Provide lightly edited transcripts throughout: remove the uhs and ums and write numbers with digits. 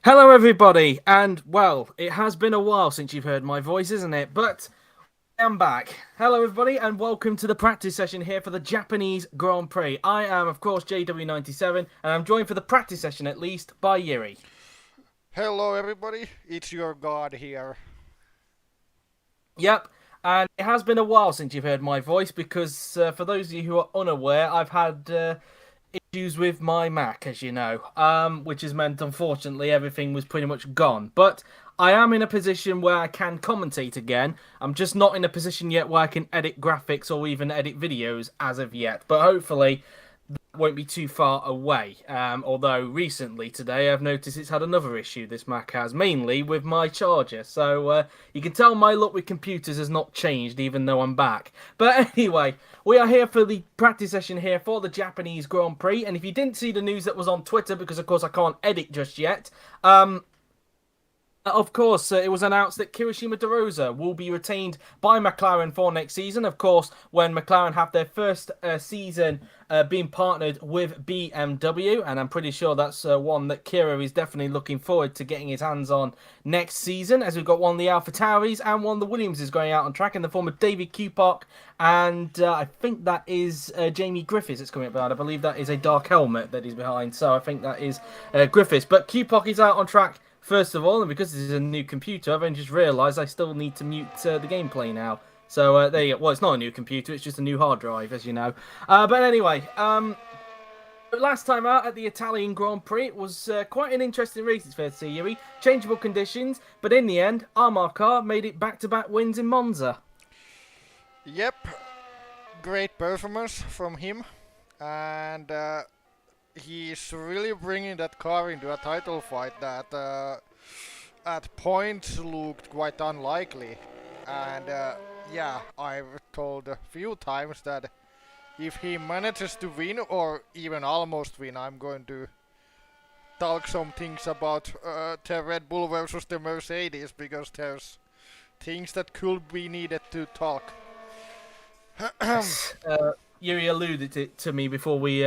Hello, everybody, and well, it has been a while since you've heard my voice, isn't it? But I am back. Hello, everybody, and welcome to the practice session here for the Japanese Grand Prix. I am, of course, JW97, and I'm joined for the practice session at least by Yuri. Hello everybody, it's your god here. Yep, and it has been a while since you've heard my voice because, for those of you who are unaware, I've had issues with my Mac, as you know, which has meant unfortunately everything was pretty much gone. But I am in a position where I can commentate again. I'm just not in a position yet where I can edit graphics or even edit videos as of yet. But hopefully won't be too far away. Although recently today I've noticed it's had another issue this Mac has, mainly with my charger. So you can tell my luck with computers has not changed even though I'm back. But anyway, we are here for the practice session here for the Japanese Grand Prix. And if you didn't see the news that was on Twitter, because of course I can't edit just yet, of course, it was announced that Kirishima DeRosa will be retained by McLaren for next season. Of course, when McLaren have their first season being partnered with BMW, and I'm pretty sure that's one that Kira is definitely looking forward to getting his hands on next season, as we've got one of the Alpha Tauris and one of the Williams is going out on track in the form of David Kupak, and I think that is Jamie Griffiths that's coming up behind. I believe that is a dark helmet that is behind, so I think that is Griffiths. But Kupak is out on track. First of all, and because this is a new computer, I've only just realised I still need to mute the gameplay now. So there you go. Well, it's not a new computer, it's just a new hard drive, as you know. But anyway, last time out at the Italian Grand Prix, it was quite an interesting race, it's fair to say, Yuri. Changeable conditions, but in the end, Armar Car made it back-to-back wins in Monza. Yep, great performance from him, and he's really bringing that car into a title fight that at points looked quite unlikely. And yeah, I've told a few times that if he manages to win or even almost win, I'm going to talk some things about the Red Bull versus the Mercedes because there's things that could be needed to talk. Yes. Yuri alluded it to me before we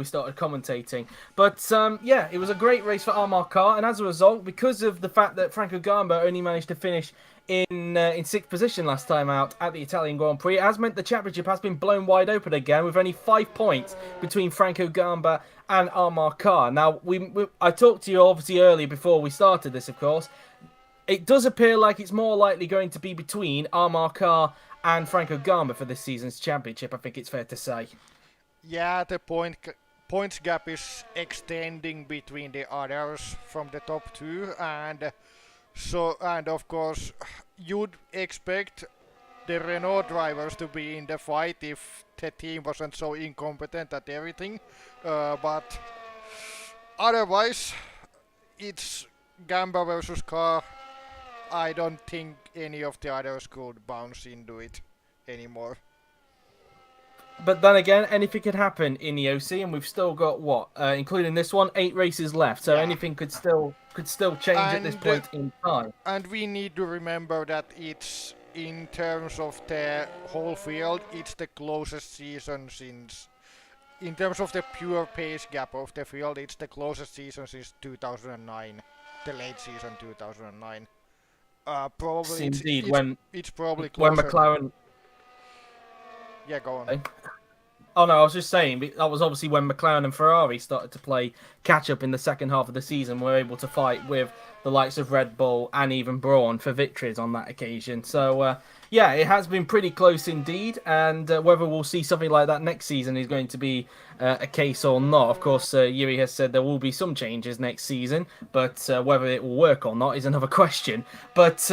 started commentating, but yeah, it was a great race for Armar Car, and as a result, because of the fact that Franco Gamba only managed to finish in sixth position last time out at the Italian Grand Prix, it has meant the championship has been blown wide open again, with only 5 points between Franco Gamba and Armar Car. Now, I talked to you obviously earlier before we started this, of course. It does appear like it's more likely going to be between Armar Car and Franco Gamba for this season's championship, I think it's fair to say. Yeah, the points gap is extending between the others from the top two, and and of course you'd expect the Renault drivers to be in the fight if the team wasn't so incompetent at everything, but otherwise it's Gamba versus Car. I don't think any of the others could bounce into it anymore. But then again, anything could happen in the OC, and we've still got what, including this one, 8 races left. So Yeah, anything could still change at this and point in time. and we need to remember that it's in terms of the whole field, it's the closest season since. In terms of the pure pace gap of the field, it's the closest season since 2009, the late season 2009. Probably Indeed, when it's probably when closer. McLaren. Yeah, go on. Oh no, I was just saying that was obviously when McLaren and Ferrari started to play catch up in the second half of the season. Were able to fight with the likes of Red Bull and even Brawn for victories on that occasion. So yeah, it has been pretty close indeed. And whether we'll see something like that next season is going to be a case or not. Of course, Yuri has said there will be some changes next season, but whether it will work or not is another question. But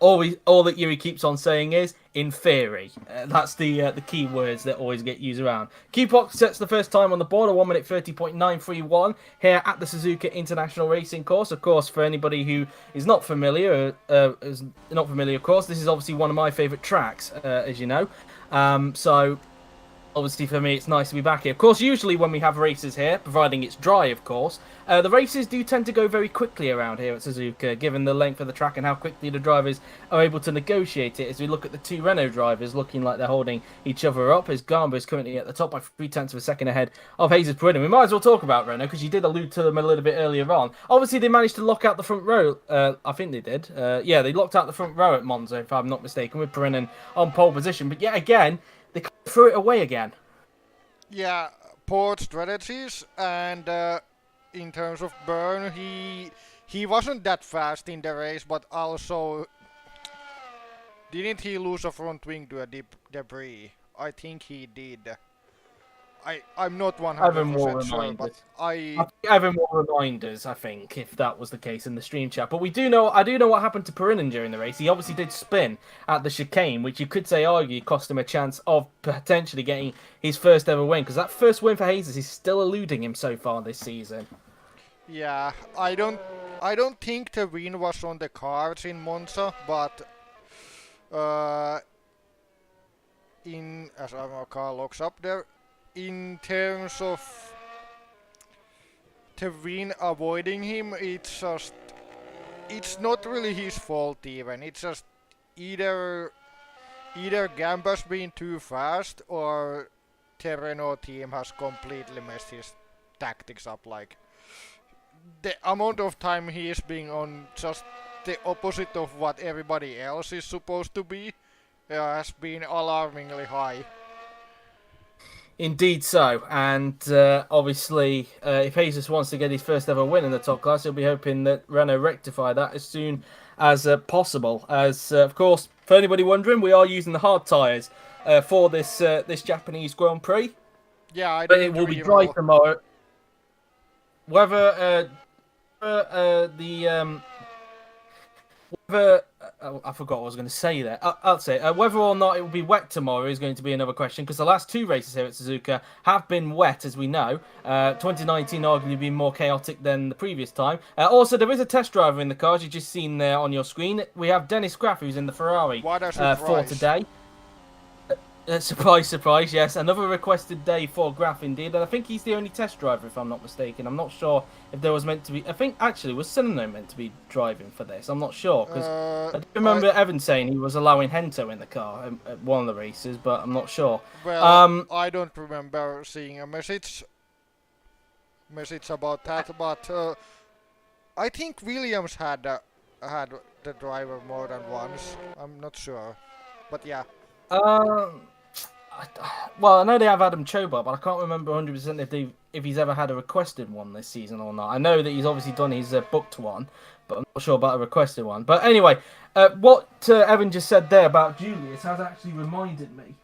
all that Yuri keeps on saying is in theory. That's the key words that always get used around. Q-Pox sets the first time on the board, a 1 minute 30.931 here at the Suzuka International Racing Course. Of course, for anybody who is not familiar, of course, this is obviously one of my favourite tracks, as you know. So Obviously, for me, it's nice to be back here. Of course, usually when we have races here, providing it's dry, of course, the races do tend to go very quickly around here at Suzuka, given the length of the track and how quickly the drivers are able to negotiate it. As we look at the two Renault drivers looking like they're holding each other up, as Garber is currently at the top by 0.3 of a second ahead of Jesus Perrin. We might as well talk about Renault, because you did allude to them a little bit earlier on. Obviously, they managed to lock out the front row. I think they did. Yeah, they locked out the front row at Monza, if I'm not mistaken, with Perrin on pole position. But yet again, they threw it away again. Yeah, poor strategies, and in terms of burn, he wasn't that fast in the race, but also didn't he lose a front wing to a debris? I think he did. I'm not 100% sure, but I think having more reminders, I think, if that was the case in the stream chat. But I do know what happened to Perinen during the race. He obviously did spin at the chicane, which you could argue cost him a chance of potentially getting his first ever win, because that first win for Jesus is still eluding him so far this season. Yeah, I don't think the win was on the cards in Monza, but as our car locks up there, in terms of the win avoiding him, it's not really his fault even. It's just either Gamba's been too fast or the Renault team has completely messed his tactics up. Like, the amount of time he is being on just the opposite of what everybody else is supposed to be has been alarmingly high. Indeed so, and obviously if Jesus wants to get his first ever win in the top class, he'll be hoping that Renault rectify that as soon as possible. As of course, for anybody wondering, we are using the hard tyres for this Japanese Grand Prix. Yeah, but it will be dry tomorrow. Whether I forgot what I was going to say there. I'll say whether or not it will be wet tomorrow is going to be another question, because the last two races here at Suzuka have been wet, as we know. 2019 arguably been more chaotic than the previous time. Also, there is a test driver in the car, as you've just seen there on your screen. We have Dennis Graff, who's in the Ferrari for today. Surprise, surprise, yes. Another requested day for Graff, indeed. And I think he's the only test driver, if I'm not mistaken. I'm not sure if there was meant to be... I think, actually, was Sinano meant to be driving for this? I'm not sure, because I remember Evan saying he was allowing Hento in the car at one of the races, but I'm not sure. Well, I don't remember seeing a message about that, but I think Williams had the driver more than once. I'm not sure, but yeah. Well, I know they have Adam Chobot, but I can't remember 100% if he's ever had a requested one this season or not. I know that he's obviously done his booked one, but I'm not sure about a requested one. But anyway, what Evan just said there about Julius has actually reminded me.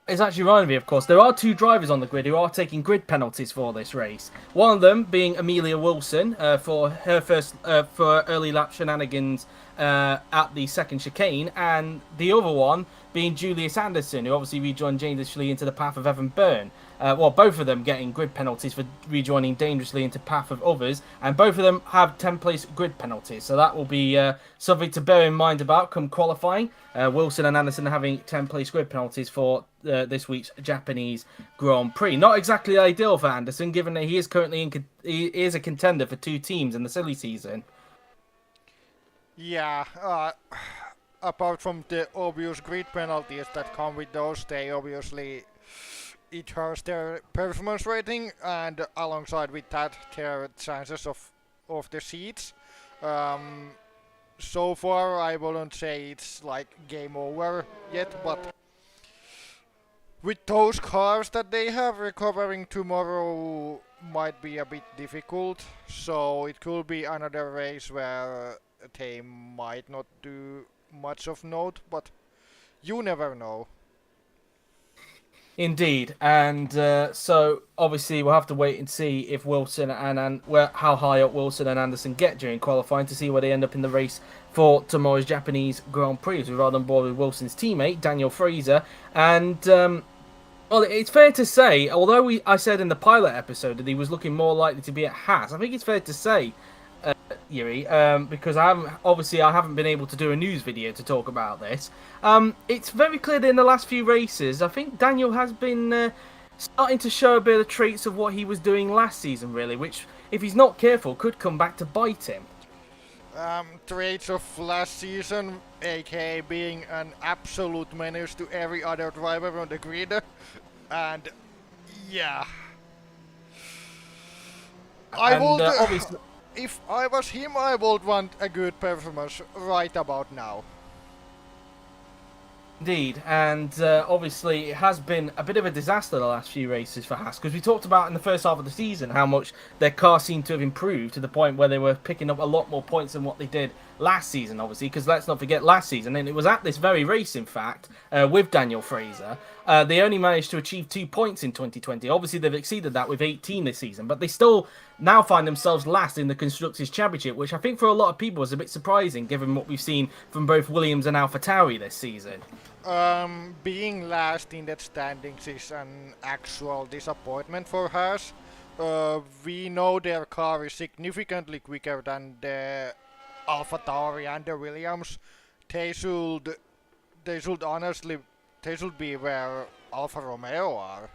It's actually reminded me, of course, there are two drivers on the grid who are taking grid penalties for this race. One of them being Amelia Wilson for her first for early lap shenanigans at the second chicane, and the other one being Julius Anderson, who obviously rejoined dangerously into the path of Evan Byrne. Well, both of them getting grid penalties for rejoining dangerously into path of others, and both of them have 10-place grid penalties. So that will be something to bear in mind about come qualifying. Wilson and Anderson having 10-place grid penalties for this week's Japanese Grand Prix. Not exactly ideal for Anderson, given that he is currently he is a contender for two teams in the silly season. Yeah, apart from the obvious grid penalties that come with those, they obviously it hurts their performance rating, and alongside with that, their chances of the seats. So far, I wouldn't say it's like game over yet, but with those cars that they have, recovering tomorrow might be a bit difficult. So it could be another race where they might not do much of note, but you never know. Indeed, and so obviously we'll have to wait and see if Wilson and how high up Wilson and Anderson get during qualifying to see where they end up in the race for tomorrow's Japanese Grand Prix. We're on board with Wilson's teammate Daniel Fraser, and well, it's fair to say, although I said in the pilot episode that he was looking more likely to be at Haas, I think it's fair to say Yuri, because I haven't been able to do a news video to talk about this. It's very clear that in the last few races, I think Daniel has been starting to show a bit of traits of what he was doing last season, really, which, if he's not careful, could come back to bite him. Traits of last season, aka being an absolute menace to every other driver on the grid, and yeah, I And would. obviously, If I was him, I would want a good performance right about now. indeed, and obviously it has been a bit of a disaster the last few races for Haas, because we talked about in the first half of the season how much their car seemed to have improved to the point where they were picking up a lot more points than what they did last season, obviously, because let's not forget last season, and it was at this very race, in fact, with Daniel Fraser, they only managed to achieve 2 points in 2020. Obviously, they've exceeded that with 18 this season, but they still now find themselves last in the Constructors' Championship, which I think for a lot of people was a bit surprising, given what we've seen from both Williams and AlphaTauri this season. Being last in that standings is an actual disappointment for Haas. We know their car is significantly quicker than the AlphaTauri and the Williams. They should honestly, they should be where Alfa Romeo are.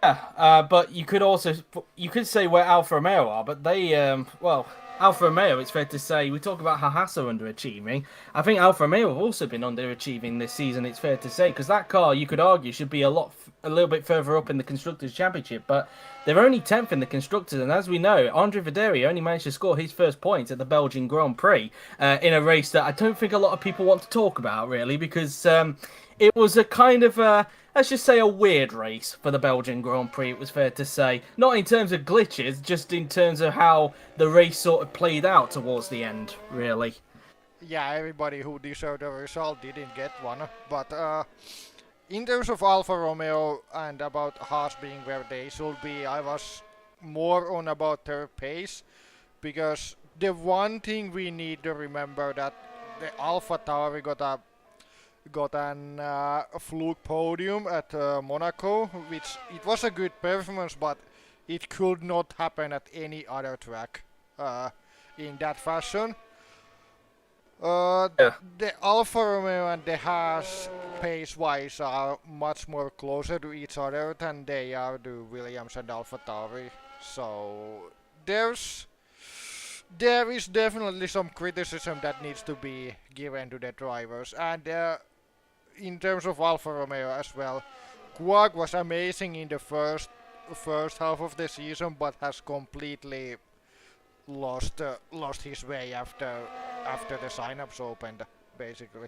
Yeah, but you could say where Alfa Romeo are, but they Alfa Romeo, it's fair to say, we talk about how Haas are underachieving. I think Alfa Romeo have also been underachieving this season. It's fair to say, because that car, you could argue, should be a little bit further up in the constructors' championship, but they're only 10th in the constructors, and as we know, Andre Verderi only managed to score his first points at the Belgian Grand Prix in a race that I don't think a lot of people want to talk about, really, because it was a kind of let's just say a weird race for the Belgian Grand Prix, it was fair to say. Not in terms of glitches, just in terms of how the race sort of played out towards the end, really. Yeah, everybody who deserved a result didn't get one, but in terms of Alfa Romeo and about Haas being where they should be, I was more on about their pace, because the one thing we need to remember that the AlphaTauri got an fluke podium at Monaco, which it was a good performance, but it could not happen at any other track in that fashion. Yeah. The Alfa Romeo and the Haas pace-wise are much more closer to each other than they are to Williams and AlphaTauri. So there is definitely some criticism that needs to be given to the drivers, and in terms of Alfa Romeo as well, Guag was amazing in the first half of the season, but has completely lost his way after the sign-ups opened, basically.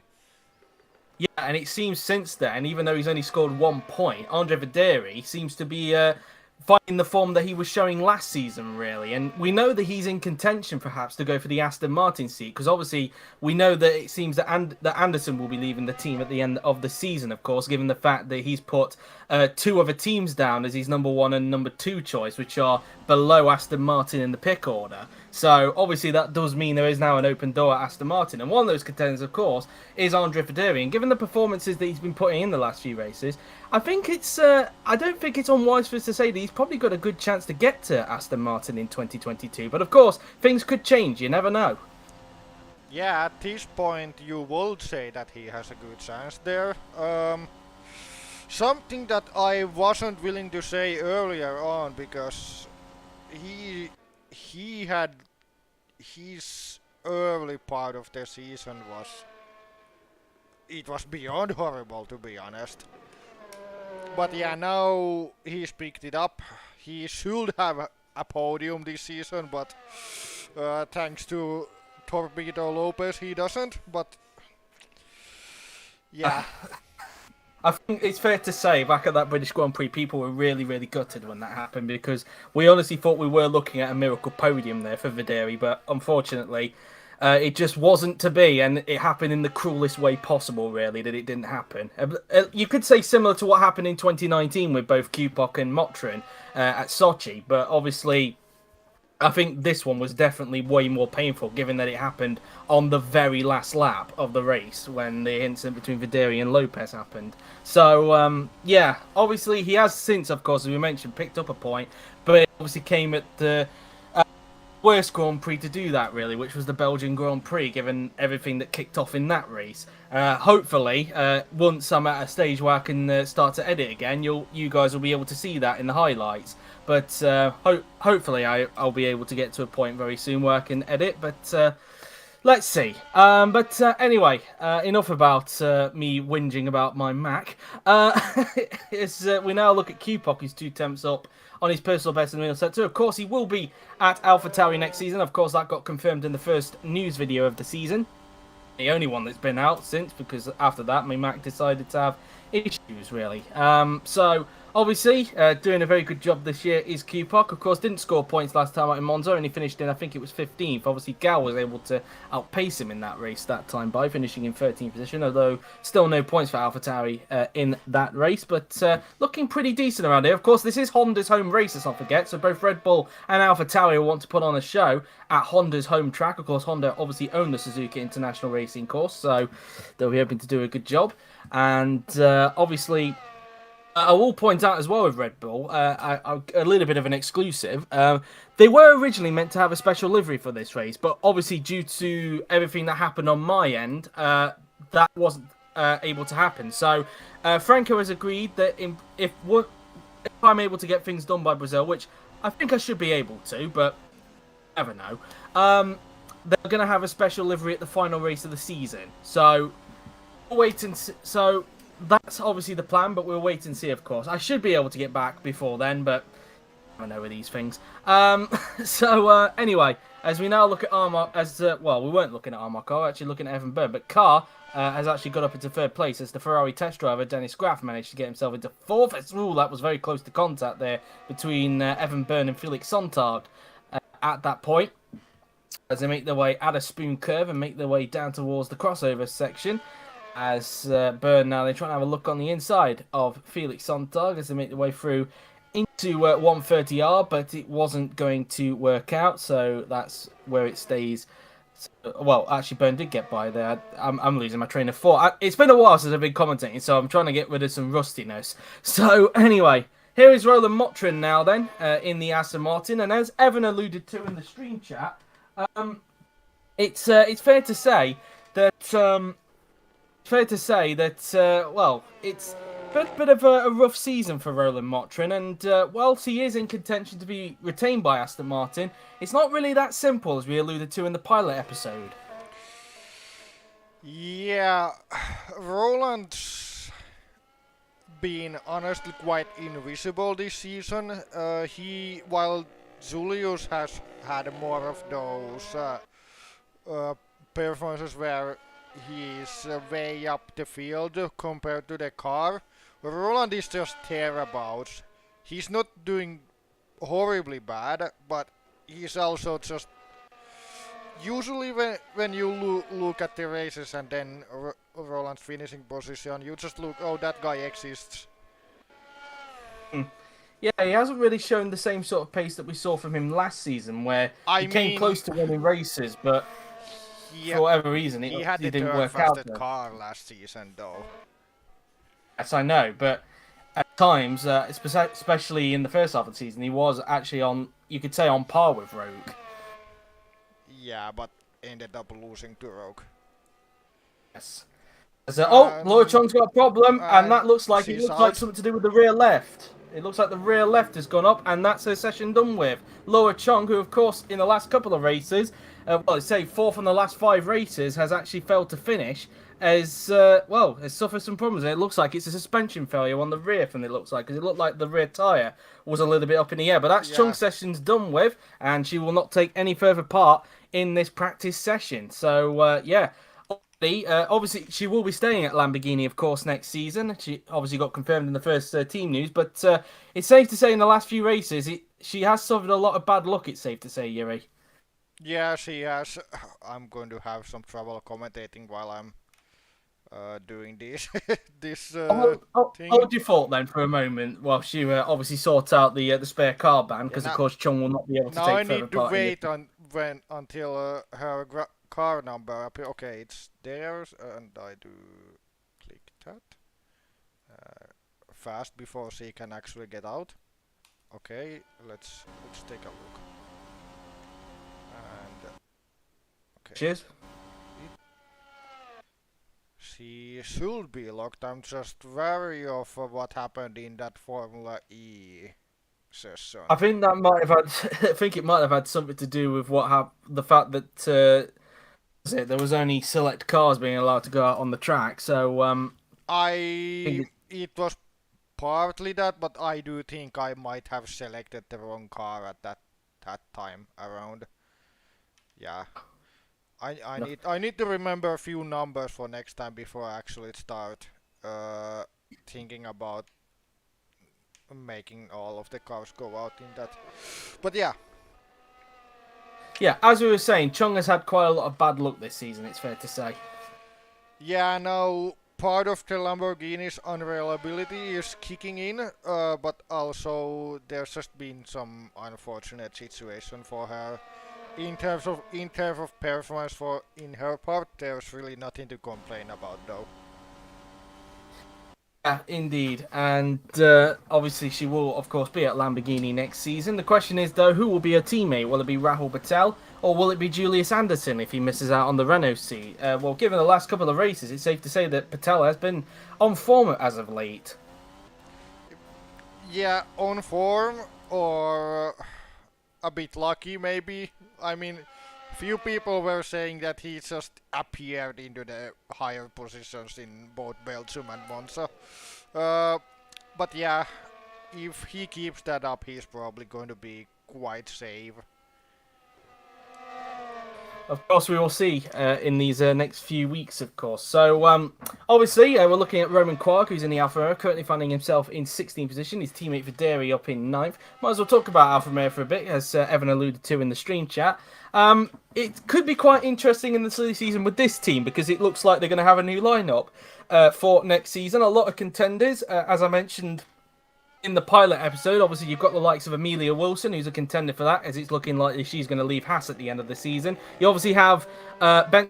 Yeah, and it seems since then, even though he's only scored 1 point, Andre Verderi seems to be finding the form that he was showing last season, really. And we know that he's in contention, perhaps, to go for the Aston Martin seat, because obviously we know that it seems that Anderson will be leaving the team at the end of the season, of course, given the fact that he's put 2 other teams down as his number 1 and number 2 choice, which are below Aston Martin in the pick order. So obviously that does mean there is now an open door at Aston Martin, and one of those contenders, of course, is Andre Verderi. And given the performances that he's been putting in the last few races, I think it's I don't think it's unwise for us to say that he's probably got a good chance to get to Aston Martin in 2022. But of course, things could change. You never know. Yeah, at this point you would say that he has a good chance there. Something that I wasn't willing to say earlier on, because he had his early part of the season was beyond horrible, to be honest. But yeah, now he's picked it up. He should have a podium this season, but thanks to Torpedo Lopez he doesn't. But yeah. I think it's fair to say, back at that British Grand Prix, people were really, really gutted when that happened, because we honestly thought we were looking at a miracle podium there for Verderi, but unfortunately, it just wasn't to be, and it happened in the cruelest way possible, really, that it didn't happen. You could say similar to what happened in 2019 with both Kupok and Motrin at Sochi, but obviously I think this one was definitely way more painful, given that it happened on the very last lap of the race when the incident between Verderi and Lopez happened. So, yeah, obviously he has since, of course, as we mentioned, picked up a point, but it obviously came at the worst Grand Prix to do that, really, which was the Belgian Grand Prix, given everything that kicked off in that race. Hopefully, once I'm at a stage where I can start to edit again, you guys will be able to see that in the highlights. But hopefully, I'll be able to get to a point very soon where I can edit. But let's see. Anyway, enough about me whinging about my Mac. We now look at QPOC, who's 2 temps up on his personal best in the middle sector. Of course, he will be at AlphaTauri next season. Of course, that got confirmed in the first news video of the season. The only one that's been out since, because after that, my Mac decided to have issues, really. So, obviously, doing a very good job this year is QPOC. Of course, didn't score points last time out in Monza, only finished in, I think it was 15th. Obviously, Gal was able to outpace him in that race that time by finishing in 13th position, although still no points for AlphaTauri in that race, but looking pretty decent around here. Of course, this is Honda's home race, let's not forget, so both Red Bull and AlphaTauri will want to put on a show at Honda's home track. Of course, Honda obviously own the Suzuka International Racing course, so they'll be hoping to do a good job. And obviously, I will point out as well with Red Bull, a little bit of an exclusive. They were originally meant to have a special livery for this race, but obviously due to everything that happened on my end, that wasn't able to happen. So Franco has agreed that if I'm able to get things done by Brazil, which I think I should be able to, but never know. They're going to have a special livery at the final race of the season. So we'll wait and see. So that's obviously the plan, but we'll wait and see, of course. I should be able to get back before then, but I don't know with these things. Anyway, as we now look at we weren't looking at Armor Car, actually looking at Evan Byrne, but Carr has actually got up into third place as the Ferrari test driver, Dennis Graff, managed to get himself into fourth. Ooh, that was very close to contact there between Evan Byrne and Felix Sontag at that point, as they make their way at a spoon curve and make their way down towards the crossover section. As Byrne now, they're trying to have a look on the inside of Felix Sontag as they make their way through into 130R, but it wasn't going to work out, so that's where it stays. Well, actually, Byrne did get by there. I'm losing my train of thought. It's been a while since I've been commentating, so I'm trying to get rid of some rustiness. So, anyway, here is Roland Motrin now then, in the Aston Martin, and as Evan alluded to in the stream chat, it's fair to say that it's a bit of a rough season for Roland Motrin, and whilst he is in contention to be retained by Aston Martin, it's not really that simple, as we alluded to in the pilot episode. Yeah, Roland's been honestly quite invisible this season. While Julius has had more of those performances where he's way up the field compared to the car, Roland is just thereabouts. He's not doing horribly bad, but he's also just usually when you look at the races and then Roland's finishing position, you just look, oh, that guy exists. Yeah, he hasn't really shown the same sort of pace that we saw from him last season, where he came close to winning races, but for whatever reason, he had it the didn't third work out. fastest car last season, though. Yes, I know, but at times, especially in the first half of the season, he was actually on, you could say, on par with Rogue. Yeah, but ended up losing to Rogue. Yes. Laura Chong's got a problem, and that looks like something to do with the rear left. It looks like the rear left has gone up, and that's her session done with. Laura Chong, who, of course, in the last couple of races, fourth in the last 5 races, has actually failed to finish, has suffered some problems. And it looks like it's a suspension failure on the rear, from it looks like, because it looked like the rear tyre was a little bit up in the air. But that's Chong's session's done with, and she will not take any further part in this practice session. So, obviously, she will be staying at Lamborghini, of course, next season. She obviously got confirmed in the first team news, but it's safe to say in the last few races, she has suffered a lot of bad luck, it's safe to say, Yuri. Yeah, she has. I'm going to have some trouble commentating while I'm doing this thing. Hold your thought then for a moment whilst you obviously sort out the spare car ban, because of course Chung will not be able to take further part. Now I need to wait until her car number appears. Okay, it's there, and I do click that fast before she can actually get out. Okay, let's take a look. And okay, Cheers. she should be locked. I'm just wary of what happened in that Formula E session. I think that might have had. I think it might have had something to do with what happened. The fact that there was only select cars being allowed to go out on the track. So I it was partly that, but I do think I might have selected the wrong car at that time around. Yeah, I need to remember a few numbers for next time before I actually start uh, thinking about making all of the cars go out in that. But yeah, yeah, as we were saying, Chung has had quite a lot of bad luck this season. It's fair to say. yeah, now part of the Lamborghini's unreliability is kicking in, but also there's just been some unfortunate situation for her. In terms of performance for in her part, there's really nothing to complain about though. Yeah, indeed. And obviously, she will, of course, be at Lamborghini next season. The question is, though, who will be her teammate? Will it be Rahul Patel or will it be Julius Anderson if he misses out on the Renault seat? Well, given the last couple of races, it's safe to say that Patel has been on form as of late. Yeah, on form or a bit lucky maybe. I mean, few people were saying that he just appeared into the higher positions in both Belgium and Monza. Uh, but yeah, if he keeps that up, he's probably going to be quite safe. Of course, we will see in these next few weeks, of course. So, obviously, we're looking at Roman Quark, who's in the Alfa Romeo, currently finding himself in 16th position. His teammate Videri up in 9th. Might as well talk about Alfa Romeo for a bit, as Evan alluded to in the stream chat. It could be quite interesting in the silly season with this team, because it looks like they're going to have a new lineup for next season. A lot of contenders, as I mentioned in the pilot episode. Obviously, you've got the likes of Amelia Wilson, who's a contender for that, as it's looking like she's going to leave Haas at the end of the season. You obviously have Ben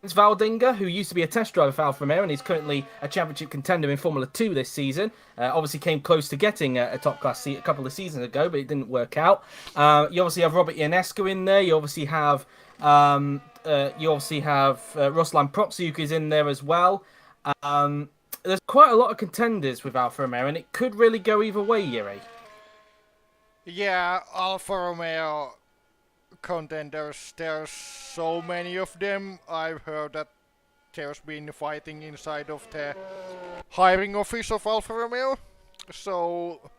Valdinger, who used to be a test driver for Alfa Romeo and is currently a championship contender in Formula 2 this season. Obviously came close to getting a top class seat a couple of seasons ago, but it didn't work out. You obviously have Robert Ionescu in there. You obviously have Ruslan Protsiuk is in there as well. There's quite a lot of contenders with Alfa Romeo, and it could really go either way, Yuri. Yeah, Alfa Romeo contenders, there's so many of them. I've heard that there's been fighting inside of the hiring office of Alfa Romeo. So,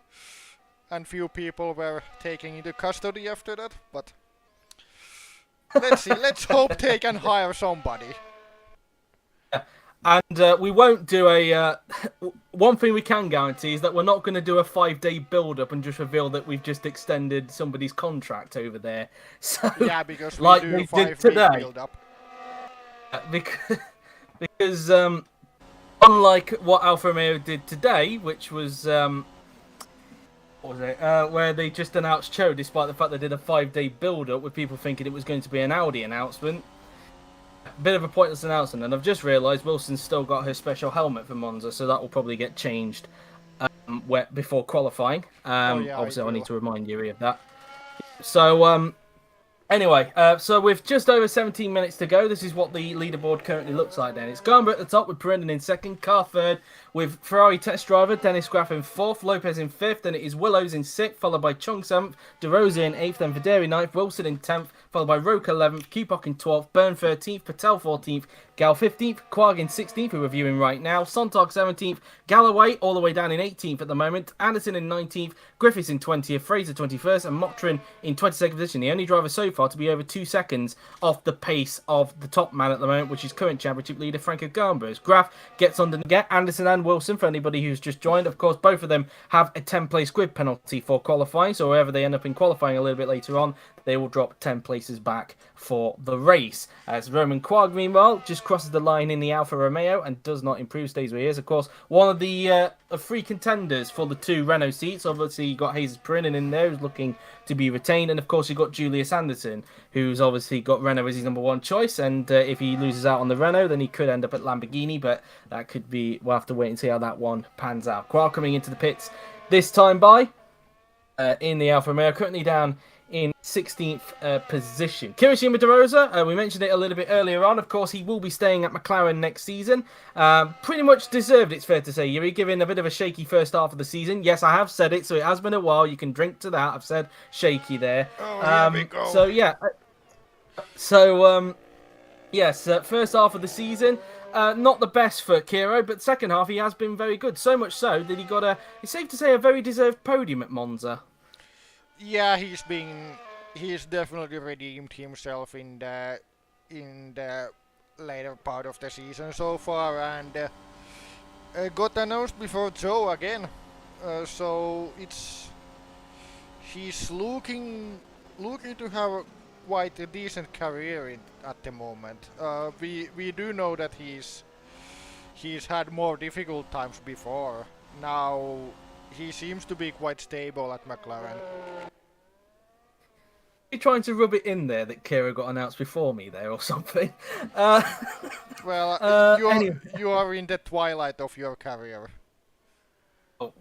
and few people were taken into custody after that, but let's see, let's hope they can hire somebody. And we won't do a... one thing we can guarantee is that we're not going to do a 5-day build-up and just reveal that we've just extended somebody's contract over there. So, Yeah, because we like do we 5 did today. build-up. Because unlike what Alfa Romeo did today, which was... what was it? Where they just announced Cho, despite the fact they did a 5-day build-up with people thinking it was going to be an Audi announcement. Bit of a pointless announcement, and I've just realised Wilson's still got her special helmet for Monza, so that will probably get changed before qualifying. Yeah, obviously, I need to remind Yuri of that. So, anyway, so with just over 17 minutes to go, this is what the leaderboard currently looks like then. It's Garber at the top with Perrin in second, Car third, with Ferrari test driver Dennis Graff in fourth, Lopez in fifth, then it is Willows in sixth, followed by Chung seventh, De Rosa in eighth, then Videri ninth, Wilson in 10th, followed by Roke 11th, Kupok in 12th, Byrne 13th, Patel 14th, Gal 15th, Quag in 16th, who we're viewing right now, Sontag 17th, Galloway all the way down in 18th at the moment, Anderson in 19th, Griffiths in 20th, Fraser 21st, and Motrin in 22nd position. The only driver so far to be over 2 seconds off the pace of the top man at the moment, which is current championship leader Franco Garber. As Graf gets under the get, Anderson and Wilson, for anybody who's just joined, of course, both of them have a 10-place grid penalty for qualifying, so wherever they end up in qualifying a little bit later on, they will drop 10 places back for the race. As Roman Quag, meanwhile, just crosses the line in the Alfa Romeo and does not improve, stays where he is. Of course, one of the three contenders for the 2 Renault seats. Obviously, you've got Jesus Perrin in there, who's looking to be retained. And, of course, you've got Julius Anderson, who's obviously got Renault as his number 1 choice. And if he loses out on the Renault, then he could end up at Lamborghini. But that could be... we'll have to wait and see how that one pans out. Quag coming into the pits this time by in the Alfa Romeo, currently down in 16th position. Kirishima DeRosa, we mentioned it a little bit earlier on. Of course, he will be staying at McLaren next season. Pretty much deserved, it's fair to say, Yuri, given a bit of a shaky first half of the season. Yes, I have said it, so it has been a while. You can drink to that. I've said shaky there. Oh, here we go. So, yeah. So, yes, first half of the season, not the best for Kiro, but second half he has been very good. So much so that he got it's safe to say, a very deserved podium at Monza. Yeah, he's definitely redeemed himself in the later part of the season so far, and got announced before Joe again. So he's looking to have quite a decent career at the moment. We do know that he's had more difficult times before. Now he seems to be quite stable at McLaren. You trying to rub it in there that Kira got announced before me there or something? Well, anyway. you are in the twilight of your career. Oh.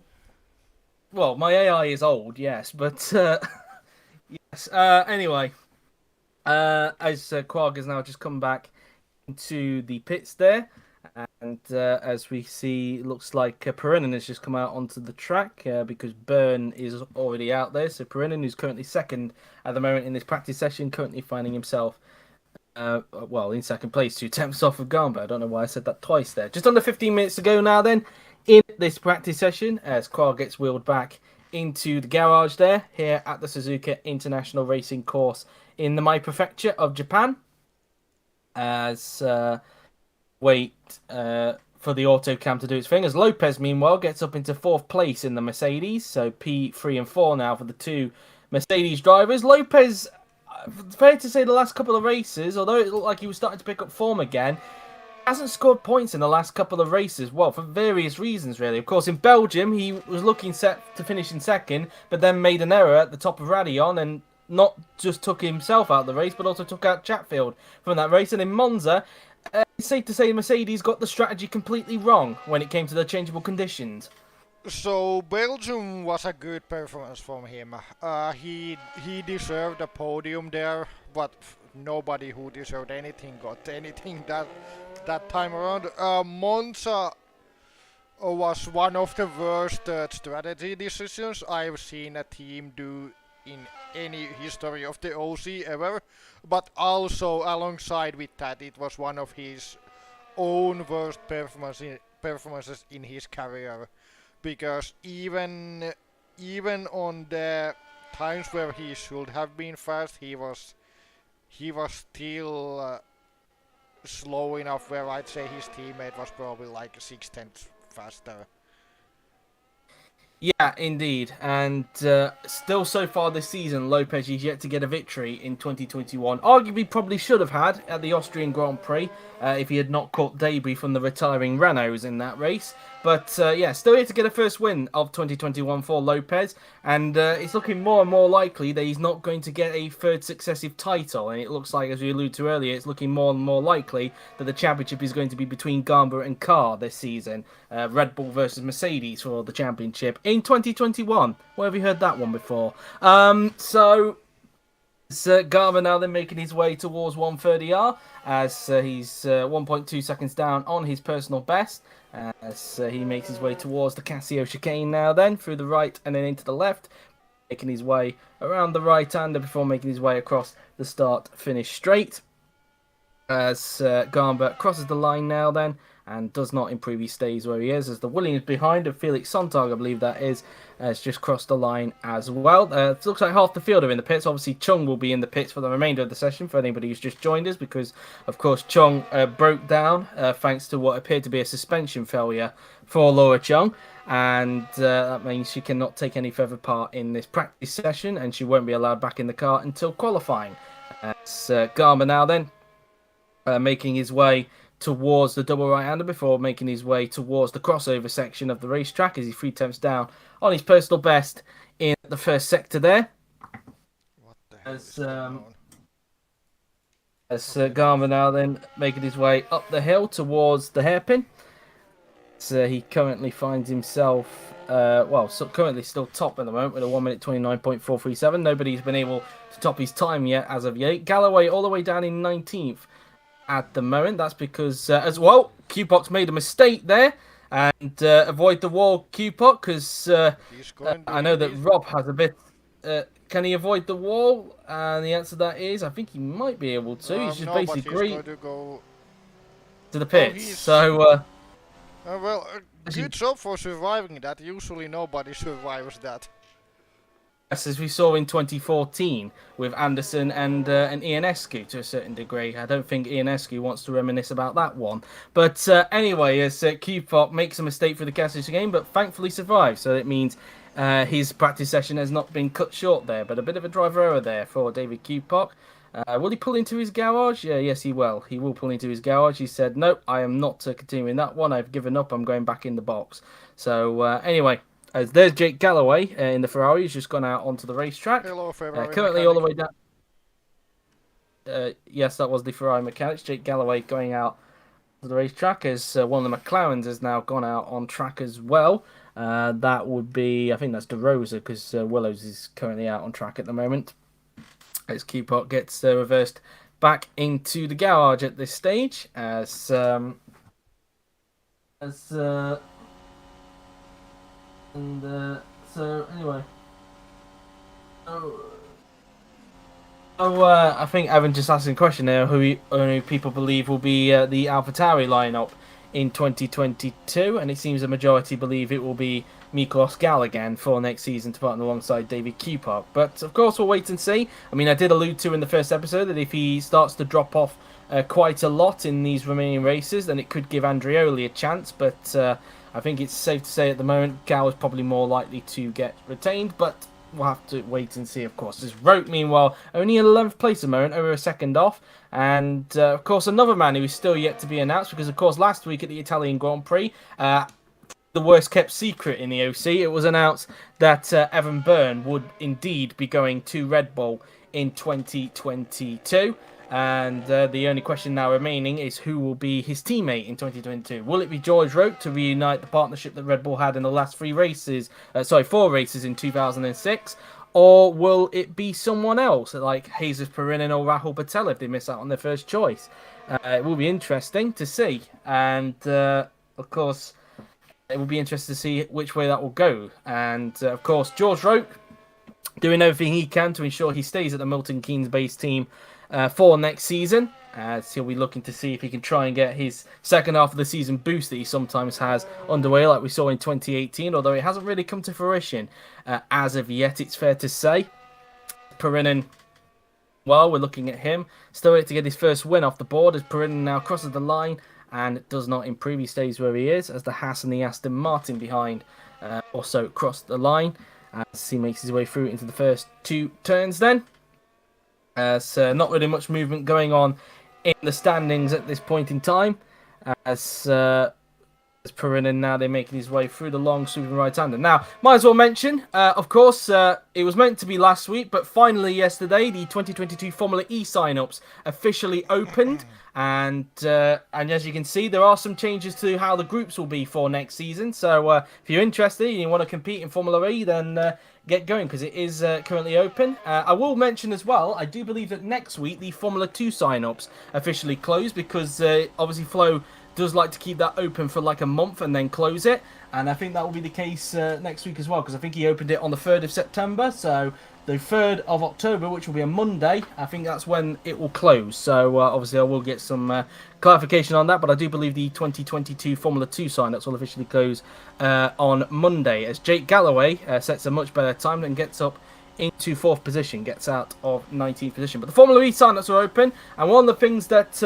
Well, my AI is old, yes, but yes. Anyway, as Quag has now just come back into the pits there, and as we see, it looks like Perinen has just come out onto the track because Byrne is already out there. So Perinen, who's currently second at the moment in this practice session, currently finding himself in second place, 2 tenths off of Garber. I don't know why I said that twice there. Just under 15 minutes to go now then in this practice session as Quag gets wheeled back into the garage there here at the Suzuka International Racing Course in the Mai Prefecture of Japan. As wait for the auto cam to do its thing, as Lopez meanwhile gets up into 4th place in the Mercedes. So P3 and 4 now for the 2 Mercedes drivers. Lopez, fair to say, the last couple of races, although it looked like he was starting to pick up form again, hasn't scored points in the last couple of races. Well, for various reasons, really. Of course, in Belgium, he was looking set to finish in second, but then made an error at the top of Radion and not just took himself out of the race, but also took out Chatfield from that race. And in Monza, it's safe to say Mercedes got the strategy completely wrong when it came to the changeable conditions. So Belgium was a good performance from him. He deserved a podium there, but nobody who deserved anything got anything that time around. Monza was one of the worst strategy decisions I've seen a team do in any history of the OC ever, but also alongside with that, it was one of his own worst performances in his career, because even on the times where he should have been fast, he was still slow enough where I'd say his teammate was probably like 6/10 faster. Yeah, indeed. And still so far this season, Lopez is yet to get a victory in 2021. Arguably probably should have had at the Austrian Grand Prix if he had not caught debris from the retiring Renaults in that race. But yeah, still here to get a first win of 2021 for Lopez. And it's looking more and more likely that he's not going to get a 3rd successive title. And it looks like, as we alluded to earlier, it's looking more and more likely that the championship is going to be between Garber and Carr this season. Red Bull versus Mercedes for the championship in 2021. Where have you heard that one before? So Garber now then making his way towards 130R as he's 1.2 seconds down on his personal best as he makes his way towards the Casio chicane now then through the right and then into the left, making his way around the right-hander before making his way across the start-finish straight as Garber crosses the line now then and does not improve. He stays where he is as the Williams behind of Felix Sontag, I believe that is, has just crossed the line as well. It looks like half the field are in the pits. Obviously, Chung will be in the pits for the remainder of the session for anybody who's just joined us because, of course, Chung broke down thanks to what appeared to be a suspension failure for Laura Chung. And that means she cannot take any further part in this practice session and she won't be allowed back in the car until qualifying. It's Garber now then making his way towards the double right-hander before making his way towards the crossover section of the racetrack as he's 3 tenths down on his personal best in the first sector there. What the hell is going on? Garber now then making his way up the hill towards the hairpin. So he currently finds himself, currently still top at the moment with a 1 minute 29.437. Nobody's been able to top his time yet as of yet. Galloway all the way down in 19th at the moment. That's because, as well, Qpoc's made a mistake there. And avoid the wall, Qpoc, because I know that Rob has a bit. Can he avoid the wall? And the answer to that is, I think he might be able to. He's just basically going to go to the pits. So. Good job for surviving that. Usually nobody survives that. As we saw in 2014 with Anderson and Ionescu to a certain degree. I don't think Ionescu wants to reminisce about that one. But anyway, as Qpop makes a mistake for the Cassius game, but thankfully survives. So it means his practice session has not been cut short there. But a bit of a driver error there for David Qpop. Will he pull into his garage? Yes, he will. He will pull into his garage. He said, no, I am not continuing that one. I've given up. I'm going back in the box. So anyway, there's Jake Galloway in the Ferrari. He's just gone out onto the racetrack. Hello, Ferrari currently mechanic. all the way down. Yes, that was the Ferrari mechanics. Jake Galloway going out to the racetrack as one of the McLarens has now gone out on track as well. That would be, I think that's DeRosa because Willows is currently out on track at the moment. As Qpot gets reversed back into the garage at this stage, so anyway, I think Evan just asking a question there: who people believe will be the AlphaTauri lineup in 2022, and it seems a majority believe it will be Miklos Gal again for next season to partner alongside David Qpop. But of course, we'll wait and see. I mean, I did allude to in the first episode that if he starts to drop off quite a lot in these remaining races, then it could give Andreoli a chance. But I think it's safe to say at the moment, Gal is probably more likely to get retained. But we'll have to wait and see, of course. As Rote, meanwhile, only in 11th place at the moment, over a second off. And, of course, another man who is still yet to be announced, because, of course, last week at the Italian Grand Prix, the worst-kept secret in the OC, it was announced that Evan Byrne would indeed be going to Red Bull in 2022. And the only question now remaining is who will be his teammate in 2022. Will it be George Rote to reunite the partnership that Red Bull had in the last four races in 2006? Or will it be someone else, like Jesus Perinin or Rahul Patel if they miss out on their first choice? It will be interesting to see. And, of course, it will be interesting to see which way that will go. And, of course, George Rote doing everything he can to ensure he stays at the Milton Keynes-based team for next season. So he'll be looking to see if he can try and get his second half of the season boost that he sometimes has underway, like we saw in 2018, although it hasn't really come to fruition as of yet, it's fair to say. Perinin, well, we're looking at him. Still yet to get his first win off the board as Perinin now crosses the line and does not improve. He stays where he is as the Haas and the Aston Martin behind also cross the line as he makes his way through into the first two turns then. So not really much movement going on in the standings at this point in time. As Perinin now they're making his way through the long sweeping right-hander. Now, might as well mention, of course, it was meant to be last week, but finally yesterday, the 2022 Formula E sign-ups officially opened. And as you can see, there are some changes to how the groups will be for next season. So if you're interested and you want to compete in Formula E, then get going because it is currently open. I will mention as well, I do believe that next week the Formula 2 sign-ups officially close because obviously Flo does like to keep that open for like a month and then close it. And I think that will be the case next week as well because I think he opened it on the 3rd of September. So the 3rd of October, which will be a Monday, I think that's when it will close. So obviously I will get some clarification on that, but I do believe the 2022 Formula 2 sign-ups will officially close on Monday as Jake Galloway sets a much better time and gets up into 4th position, gets out of 19th position. But the Formula E sign-ups are open, and one of the things that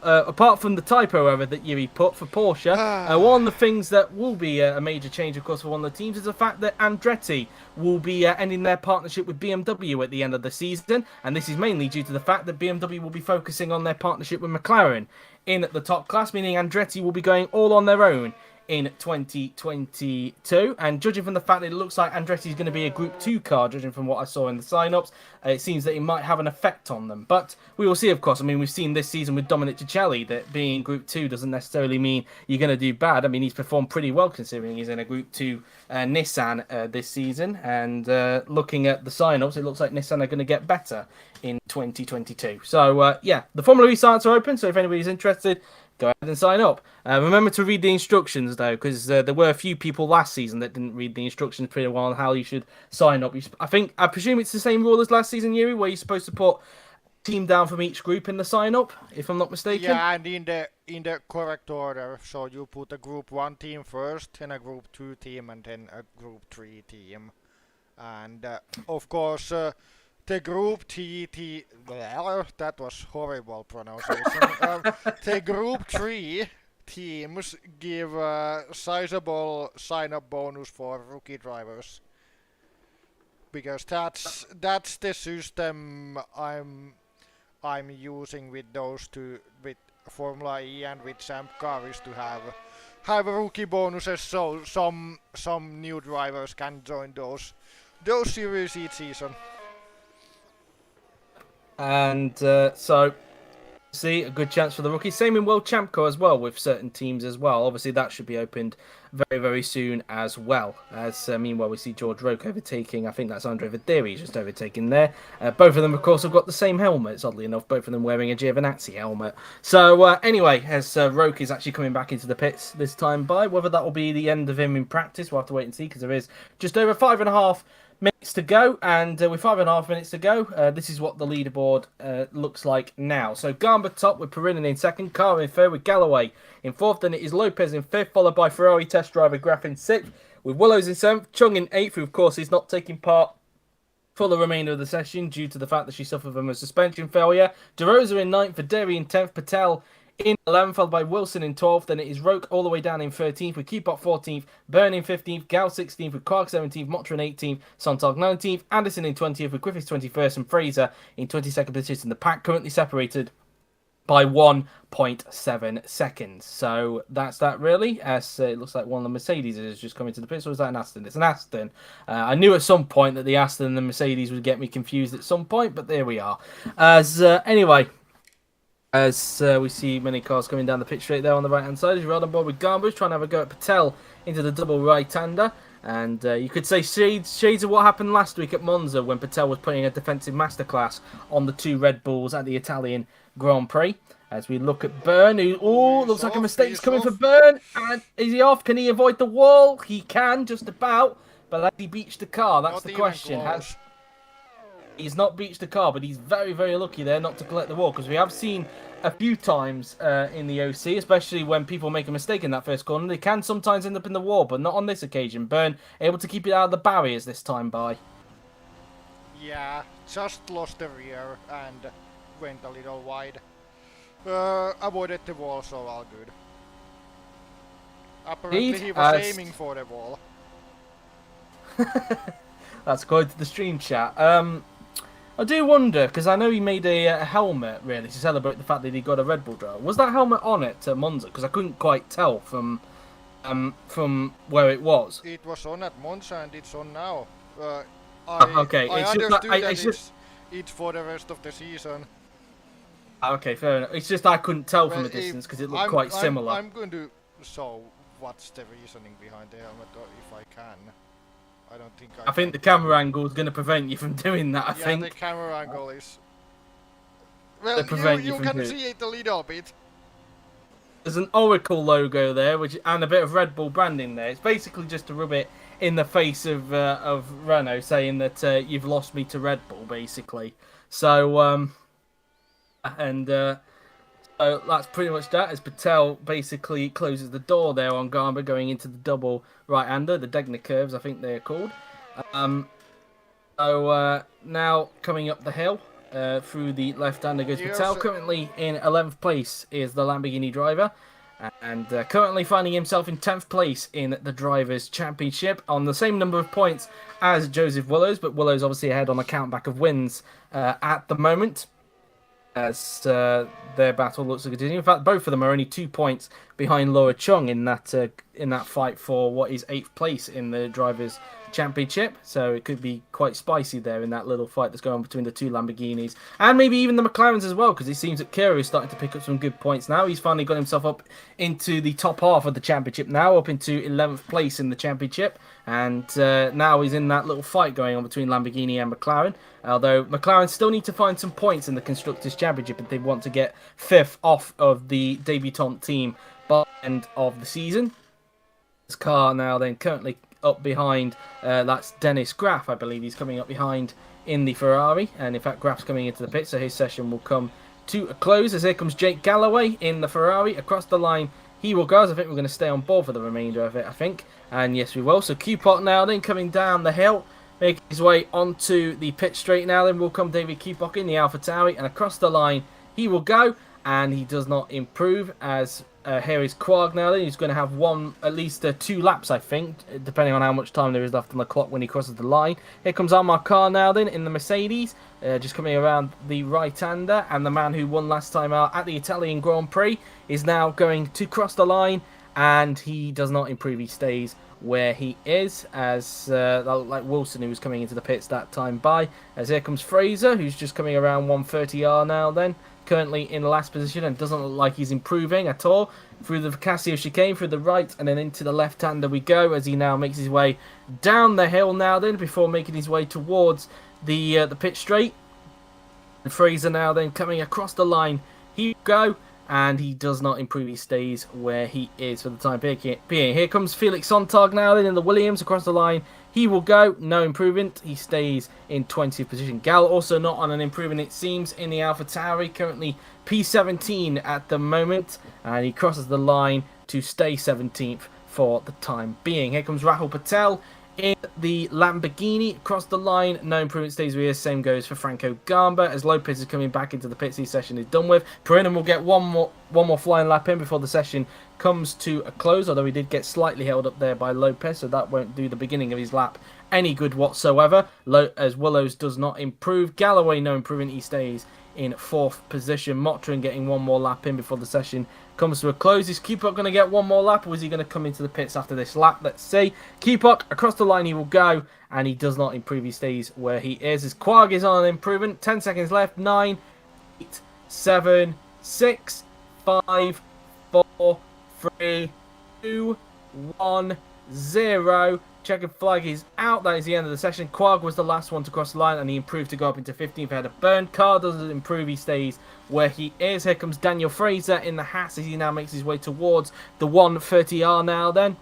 apart from the typo error that Yuri put for Porsche, one of the things that will be a major change, of course, for one of the teams is the fact that Andretti will be ending their partnership with BMW at the end of the season. And this is mainly due to the fact that BMW will be focusing on their partnership with McLaren in the top class, meaning Andretti will be going all on their own in 2022. And judging from the fact that it looks like Andretti is going to be a Group 2 car, judging from what I saw in the sign-ups, it seems that it might have an effect on them. But we will see, of course. I mean, we've seen this season with Dominic Cicelli that being Group 2 doesn't necessarily mean you're going to do bad. I mean, he's performed pretty well considering he's in a Group 2 Nissan this season. And looking at the sign-ups, it looks like Nissan are going to get better in 2022. So, yeah, the Formula E sites are open. So if anybody's interested, go ahead and sign up. Remember to read the instructions, though, because there were a few people last season that didn't read the instructions pretty well on how you should sign up. I presume it's the same rule as last season, Yuri, where you're supposed to put a team down from each group in the sign-up, if I'm not mistaken. Yeah, and in the correct order. So you put a Group 1 team first, then a Group 2 team, and then a Group 3 team. And, of course... the Group that was horrible pronunciation. The Group 3 teams give a sizable sign-up bonus for rookie drivers. Because that's the system I'm using with those two, with Formula E and with Champ Car, is to have rookie bonuses, so some new drivers can join those series each season. And so, see, a good chance for the rookies. Same in World Champ Car as well, with certain teams as well. Obviously, that should be opened very, very soon as well. As meanwhile, we see George Roke overtaking. I think that's Andre Verderi just overtaking there. Both of them, of course, have got the same helmets. Oddly enough, both of them wearing a Giovinazzi helmet. So anyway, as Roke is actually coming back into the pits this time by, whether that will be the end of him in practice, we'll have to wait and see, because there is just over 5.5 minutes to go, and with 5.5 minutes to go, this is what the leaderboard looks like now. So Garber top with Perinin in second, Carr in third with Galloway in fourth, then it is Lopez in fifth, followed by Ferrari test driver Graf in sixth, with Willows in seventh, Chung in eighth, who of course is not taking part for the remainder of the session due to the fact that she suffered from a suspension failure. De Rosa in ninth, Verderi in 10th, Patel in 11th, followed by Wilson in 12th. Then it is Roke all the way down in 13th, with Keepot 14th, Byrne in 15th, Gal 16th, with Clark 17th, Motra in 18th, Sontag 19th, Anderson in 20th, with Griffiths 21st, and Fraser in 22nd position. The pack currently separated by 1.7 seconds. So that's that really. As it looks like one of the Mercedes is just coming to the pits. Or is that an Aston? It's an Aston. I knew at some point that the Aston and the Mercedes would get me confused at some point, but there we are. Anyway. As we see many cars coming down the pit straight there on the right-hand side, as you're on board with Garbage, trying to have a go at Patel into the double right-hander. And you could say shades of what happened last week at Monza when Patel was putting a defensive masterclass on the two Red Bulls at the Italian Grand Prix. As we look at Byrne, who looks like a mistake's coming for Byrne. And is he off? Can he avoid the wall? He can, just about. But has he beached the car? That's the question. He's not beached the car, but he's very, very lucky there not to collect the wall, because we have seen a few times in the OC, especially when people make a mistake in that first corner, they can sometimes end up in the wall, but not on this occasion. Byrne able to keep it out of the barriers this time by. Yeah, just lost the rear and went a little wide. Avoided the wall, so all good. Apparently he was aiming for the wall. That's according to the stream chat. I do wonder, because I know he made a helmet, really, to celebrate the fact that he got a Red Bull driver. Was that helmet on it at Monza? Because I couldn't quite tell from where it was. It was on at Monza and it's on now. Okay, I understood it's for the rest of the season. Okay, fair enough. It's just I couldn't tell from a distance because it looked quite similar. I'm going to show what's the reasoning behind the helmet, if I can. I don't think I think the camera angle is going to prevent you from doing that, I think. Yeah, the camera angle is... Well, you can see it a little bit. There's an Oracle logo there, and a bit of Red Bull branding there. It's basically just to rub it in the face of Renault, saying that you've lost me to Red Bull, basically. So, so that's pretty much that, as Patel basically closes the door there on Garber going into the double right-hander, the Degner curves, I think they're called. So now coming up the hill through the left-hander goes Patel. Currently in 11th place is the Lamborghini driver, and currently finding himself in 10th place in the Drivers' Championship on the same number of points as Joseph Willows, but Willows obviously ahead on the countback of wins at the moment. as their battle looks to continue. In fact, both of them are only 2 points behind Laura Chung in that fight for what is eighth place in the drivers' championship. So it could be quite spicy there in that little fight that's going on between the two Lamborghinis and maybe even the McLarens as well, because it seems that Kiro is starting to pick up some good points now. He's finally got himself up into the top half of the championship now, up into 11th place in the championship, and now he's in that little fight going on between Lamborghini and McLaren. Although McLaren still need to find some points in the Constructors' Championship if they want to get fifth off of the debutant team by the end of the season. This car now then currently up behind, that's Dennis Graff, I believe he's coming up behind in the Ferrari. And in fact, Graff's coming into the pit, so his session will come to a close as here comes Jake Galloway in the Ferrari. Across the line he will go, as I think we're going to stay on board for the remainder of it, I think. And yes, we will. So Q-Pot now then coming down the hill, making his way onto the pit straight now. Then will come David Q-Pot in the AlphaTauri, and across the line he will go, and he does not improve as here is Quarg now. Then he's going to have at least 2 laps, I think, depending on how much time there is left on the clock when he crosses the line. Here comes Amar Khan now then in the Mercedes, just coming around the right-hander, and the man who won last time out at the Italian Grand Prix is now going to cross the line, and he does not improve. He stays where he is, as like Wilson, who was coming into the pits that time by. As here comes Fraser, who's just coming around 130R now then, currently in last position, and doesn't look like he's improving at all. Through the Casio chicane, through the right, and then into the left-hander we go, as he now makes his way down the hill now then, before making his way towards the pit straight. And Fraser now then coming across the line, he go, and he does not improve. He stays where he is for the time being. Here comes Felix Sontag now then in the Williams across the line. He will go, no improvement. He stays in 20th position. Gal also not on an improvement, it seems, in the AlphaTauri, currently P17 at the moment, and he crosses the line to stay 17th for the time being. Here comes Rahul Patel in the Lamborghini across the line. No improvement, stays where he is. Same goes for Franco Gamba as Lopez is coming back into the pits. His session is done with. Perinen will get one more flying lap in before the session comes to a close, although he did get slightly held up there by Lopez, so that won't do the beginning of his lap any good whatsoever. As Willows does not improve. Galloway, no improvement. He stays in 4th position. Motrin getting one more lap in before the session comes to a close. Is Q-Puck going to get one more lap, or is he going to come into the pits after this lap? Let's see. Q-Puck across the line he will go, and he does not improve. He stays where he is. As Quarg is on an improvement. 10 seconds left. 9, 8, 7, 6, 5, 4, 3, 2, 1, 0. Checkered flag is out. That is the end of the session. Quarg was the last one to cross the line, and he improved to go up into 15th ahead of Byrne. Carr doesn't improve. He stays where he is. Here comes Daniel Fraser in the Haas as he now makes his way towards the 130R now then.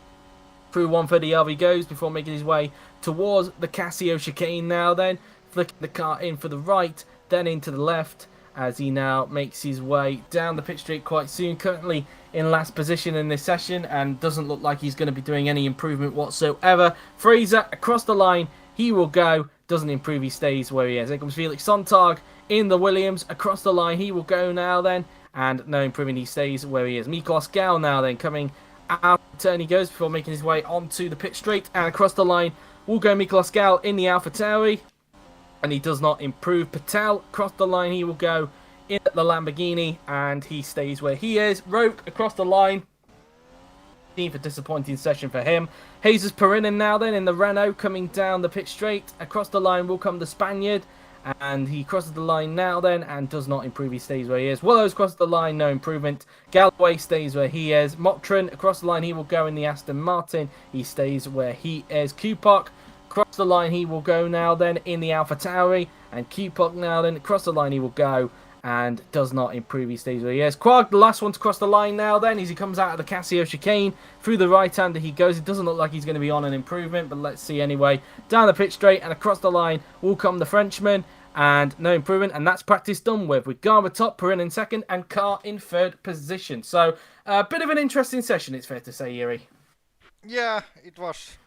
Through 130R he goes before making his way towards the Casio chicane now then. Flicking the car in for the right, then into the left, as he now makes his way down the pit straight quite soon. Currently in last position in this session, and doesn't look like he's going to be doing any improvement whatsoever. Fraser across the line, he will go, doesn't improve, he stays where he is. Here comes Felix Sontag in the Williams, across the line, he will go now then, and no improvement, he stays where he is. Miklos Gal now then coming out of turn he goes before making his way onto the pit straight, and across the line will go Miklos Gal in the AlphaTauri, and he does not improve. Patel across the line, he will go in the Lamborghini, and he stays where he is. Roke across the line. A disappointing session for him. Jesus Perinin now then in the Renault coming down the pit straight. Across the line will come the Spaniard, and he crosses the line now then and does not improve. He stays where he is. Willows across the line, no improvement. Galloway stays where he is. Motrin across the line, he will go in the Aston Martin. He stays where he is. Q-Puck across the line, he will go now then in the AlphaTauri, and Q-Puck now then across the line he will go and does not improve. He stays where he is. Quark, the last one to cross the line now then, as he comes out of the Casio chicane. Through the right-hander he goes. It doesn't look like he's going to be on an improvement, but let's see anyway. Down the pitch straight and across the line will come the Frenchman, and no improvement, and that's practice done with Garber top, Perrin in second, and Carr in 3rd position. So, a bit of an interesting session, it's fair to say, Yuri. Yeah, it was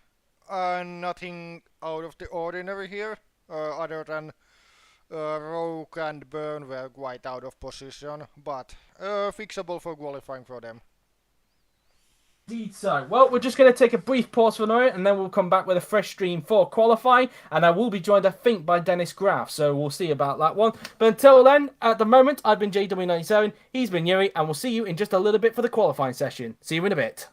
nothing out of the ordinary here, other than Rogue and Byrne were quite out of position, but fixable for qualifying for them. Indeed so. Well, we're just going to take a brief pause for a moment and then we'll come back with a fresh stream for qualifying. And I will be joined, I think, by Dennis Graff. So we'll see about that one. But until then, at the moment, I've been JW97, he's been Yuri, and we'll see you in just a little bit for the qualifying session. See you in a bit.